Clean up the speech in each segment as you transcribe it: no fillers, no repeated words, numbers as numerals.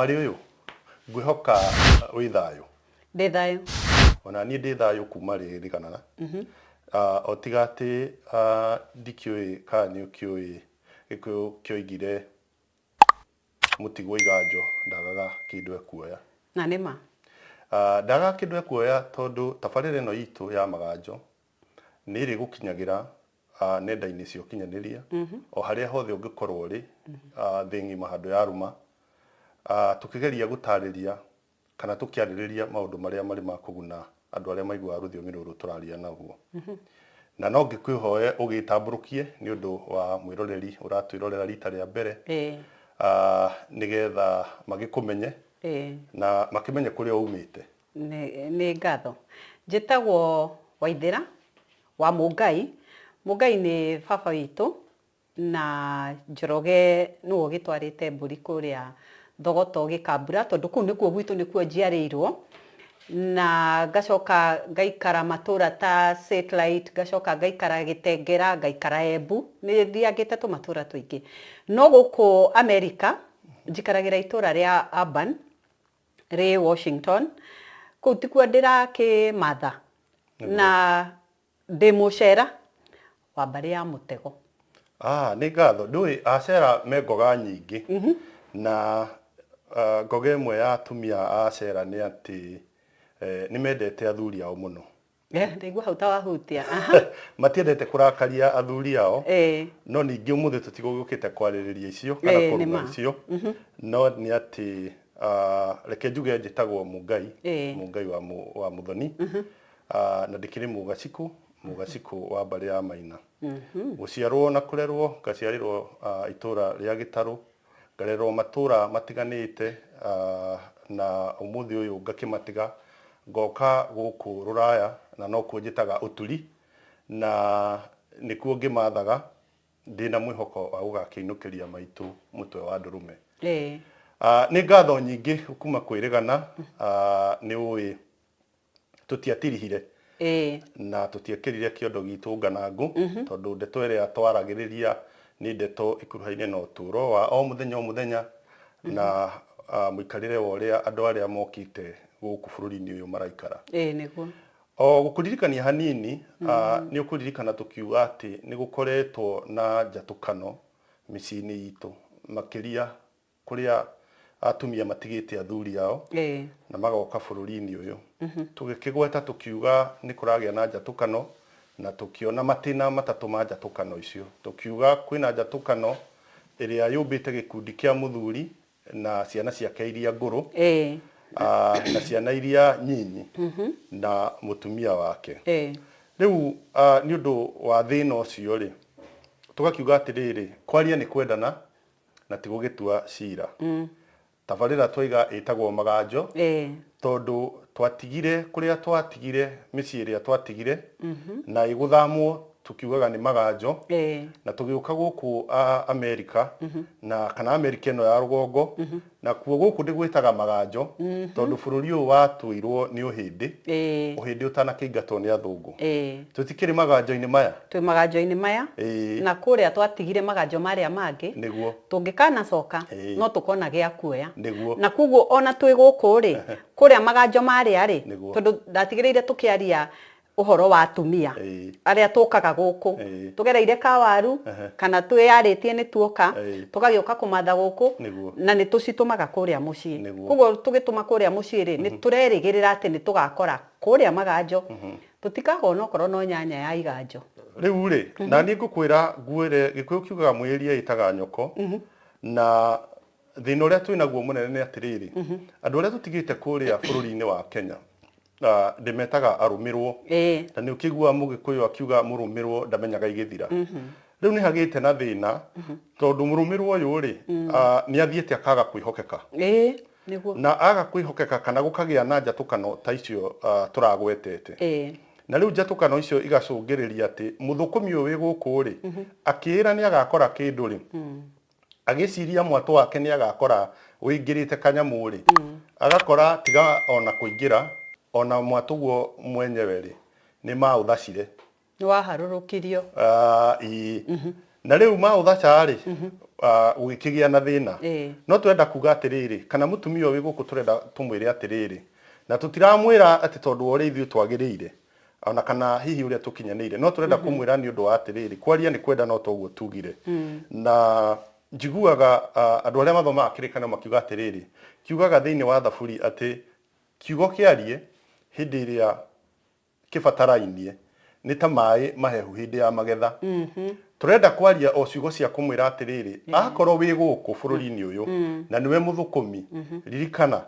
mwari uyu ngwihoka wi thayu ndi thayu ona ni ndi thayu kuma ririkanana otigati ndikioi ka ni ukioi gikuyu kioigire mutigwo iganjo ndagaga kindu ekuoya na nima ndaga kindu ekuoya tondu tabarire no itu ya maganjo ni iri gukinyagira nenda-ini cio kinyaniria o haria hothe ungikorwo ri thingi mahandu ya ruma tukigeria gutariria kana tukiaririria maundu maria mari ma kuguna andu aria maigua ruthiomi ruru turaria naguo na no ngikwihoye ugitamburukie ni undu wa mwiroreri uratwirorera rita ria mbere nigetha magikumenye na makimenye kuria umite ni ngatho njitagwo Waithira wa Mungai ni baba witu na Njoroge nuo gitwarite mburi kuria Thogoto Gikambura tondu kuu nikuo gwitu nikuo njiarirwo na gacoka ngaikara matura ta Satellite gacoka ngaikara Gitengera ngaikara Embu ni thiagite tu matura tuingi no guku America njikaragira itura ria Urban ri Washington kuu tikuo ndiraki matha na ndi mucera wa mbari ya Mutego ni ngatho ndui acera me ngoga nyingi na ngoga imwe ya atumia acera ni ati ni mendete athuri ao muno ndigua hauta wahutia matiendete kurakaria athuri ao no ningi umuthi tutigugukite kwaririria icio kana kuruga icio no ni ati reke njuge njitagwo Mungai wa Muthoni na ndikiri mugaciku wa mbari ya Maina guciarwo na kurerwo ngaciarirwo itura ria Gitaru ngarerwo matura matiganite na umuthi uyu ngakimatiga ngoka guku Ruraya na no kunjitaga Uturi na nikuo ngimathaga ndina mwihoko wa gugakiinukiria maitu mutwe wa ndurume ni ngatho nyingi kuma kwirigana ni ui tutiatirihire na tutiekirire kiondo gitu nganangu tondu ndeto iria twaragiriria ni ndeto ikuruhaine no turo wa o muthenya na muikarire wa uria andu aria mokite guku bururi-ini uyu maraikara niguo o gukuririkania hanini ni ukuririkana tukiuga ati ni gukoretwo na njatukano micini itu makiria kuria atumia matigite athuri ao na magoka bururi-ini uyu tugikigweta tukiuga ni kuragia na njatukano na tukiona matina matatu ma njatukano icio tukiuga kwina njatukano iria yumbite gikundi kia muthuri na ciana ciake iria nguru na ciana iria nyinyi na mutumia wake riu ni undu wa thina ucio ri tugakiuga atiriri kwaria ni kwendana na tigugitua cira tabarira twiga itagwo maganjo tondu twatigire kuria twatigire micii iria twatigire na iguthamwo tukiugaga ni maganjo na tugiuka guku America na kana America no ya rugongo na kuo guku ndigwitaga maganjo tondu bururi uyu watuirwo ni uhindi utana kiingatwo ni athungu tutikiri maganjo-ini maya twi maganjo-ini maya na kuria twatigire maganjo maria mangi niguo tungikana coka no tukona gia kuoya na kuguo ona twi guku ri kuria maganjo maria ri tondu ndatigireire tukiaria uhoro wa atumia aria tukaga guku tugereire kawaru kana twiyaritie ni tuoka tugagioka kumatha guku na ni tucitumaga kuria mucii kuguo tugituma kuria mucii ri ni turerigirira ati ni tugakora kuria maganjo tutikaga no korwo no nyanya ya iganjo riu ri na ni ngukwira nguire gikuyu kiugaga mwiria itaga nyoko na thina uria twinaguo munene ni atiriri andu aria tutigite kuria bururi-ini wa Kenya ndimetaga arumirwo na ni ukigua mugikuyu akiuga murumirwo ndamenyaga igithira riu ni hagite na thina tondu murumirwo uyu ri ni athiete akaga kwihokeka niguo na aga kwihokeka kana gukagia na njatukano ta icio turagwetete na riu njatukano icio igacungiriria ati muthukumi uyu wi guku ri akira ni agakora kindu ri agiciria mwatu wake ni agakora wingirite kanyamu ri agakora tiga ona kuingira ona mwatuguo mwenyewe ri ni mauthacire ni waharurukirio na riu mauthaca ri ugikigia na thina no turenda kuga atiriri kana mutumia wi guku turenda tumwire atiriri na tutiramwira ati tondu uri ithu twagirire ona kana hihi uria tukinyanire no turenda kumwira ni undu wa atiriri kwaria ni kwenda no toguo tugire na njiguaga andu aria mathomaga kirikano makiuga atiriri kiugaga thiini wa thaburi ati kiugo kiarie hindi iria kibatarainie ni ta mai mahehu hindi ya magetha turenda kwaria o ciugo cia kumwira atiriri akorwo wi guku bururi-ini uyu na niwe muthukumi ririkana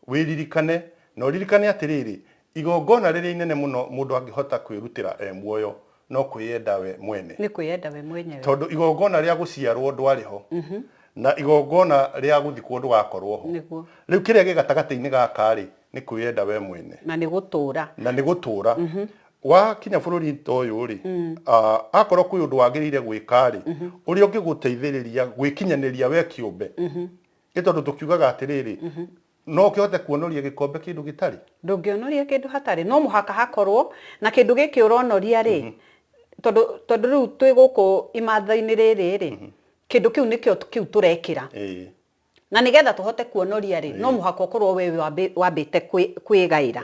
wiririkane no ririkane atiriri igongona riria inene muno mundu angihota kwirutira muoyo no kwiyenda we mwene ni kwiyenda we mwenyewe tondu igongona ria guciarwo ndwariho na igongona ria guthikwo ndugakorwo ho riu kiria gi gatagati-ini gaka ri ni kwiyenda we mwene na ni gutura wa kinya bururi toyu ri akorwo kwi undu wagirire gwika ri uri ungiguteithiriria gwikinyaniria we kiumbe gitondu tukiugaga atiriri no kihote kuonoria gikombe kindu gitari ndungionoria kindu hatari no muhaka hakorwo na kindu giki uronoria ri tondu riu twi guku imatha-ini riri kindu kiu nikio turekira na nigetha tuhote kuonoria ri no muhaka ukorwo we wambite kwigaira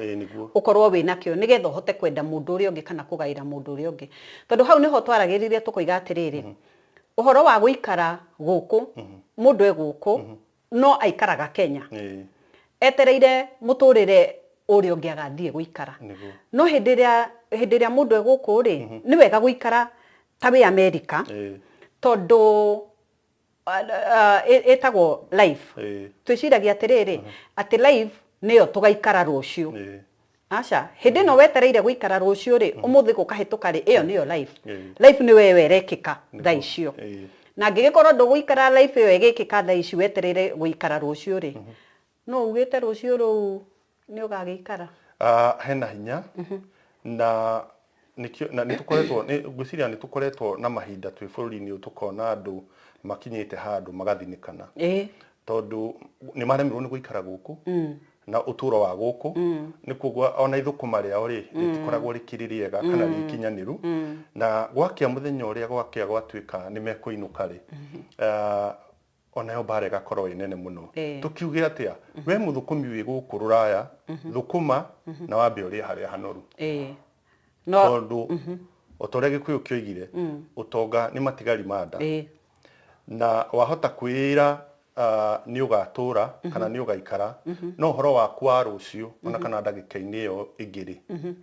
ukorwo we nakio nigetha uhote kwenda mundu uria ungi kana kugaira mundu uria ungi tondu hau niho twaragiririe tukoiga atiriri uhoro wa guikara guku mundu e guku no aikaraga Kenya etereire muturire uria ungi agathie guikara no hindi ria mundu e guku ri ni wega guikara ta wi America tondu etagwo life twiciragia atiriri ati life niyo tugaikara rucio acha hindi no wetereire guikara rucio ri umuthi gukahituka ri iyo niyo life ni we werekika thaa icio na ngigikorwo nduguikara life iyo igikika thaa icio wetereire guikara rucio ri no ugite rucio ru ni ugagikara hena hinya na nikio na nitukoretwo ngwiciria nitukoretwo na mahinda twi bururi-ini uyu tukona andu makinyite handu magathinikana tondu ni maremirwo ni guikara guku na uturo wa guku ni kugwa ona ithukuma riao ri ritikoragwo rikiririega kana rikinyaniru na gwakia muthenya uria gwakia gwatuika ni mekuinuka ri ona yo bare gakorwo inene muno tukiuge atia we muthukumi wi guku ruraya thukuma na wambe uria haria hanoru no tondu otore gikuyu kioigire utonga ni matigari manda na wahota kwira ni ugatura kana ni ugaikara no horo waku wa rucio ona kana ndagika-ini iyo igiri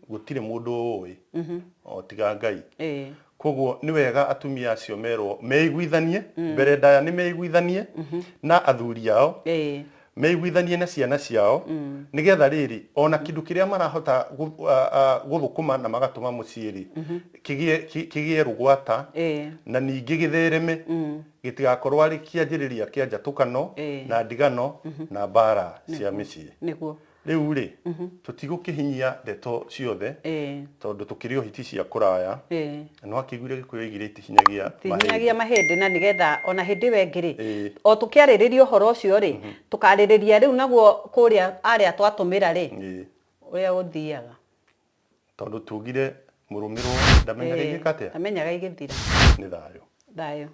gutire mundu ui o tiga Ngai koguo ni wega atumia acio merwo meiguithanie mbere ndaya ni meiguithanie na athuri ao meiguithanie na ciana ciao nigetha riri ona kindu kiria marahota guthukuma na magatuma muciiri kigie rugwata na ningi githereme gitigakorwo ari kianjiriria kia njatukano na ndigano na bara cia micii niguo riu ri tutigukihinyia ndeto ciothe tondu tukiri hiti cia kuraya no akiguire gikuyu igire tihinyagia mahindi na nigetha ona hindi wengiri o tukiaririria uhoro ucio ri tukaririria riu naguo kuria aria twatumira ri uria uthiaga tondu tugire murumirwo ndamenyaga igikatia amenyaga igithira ni thayo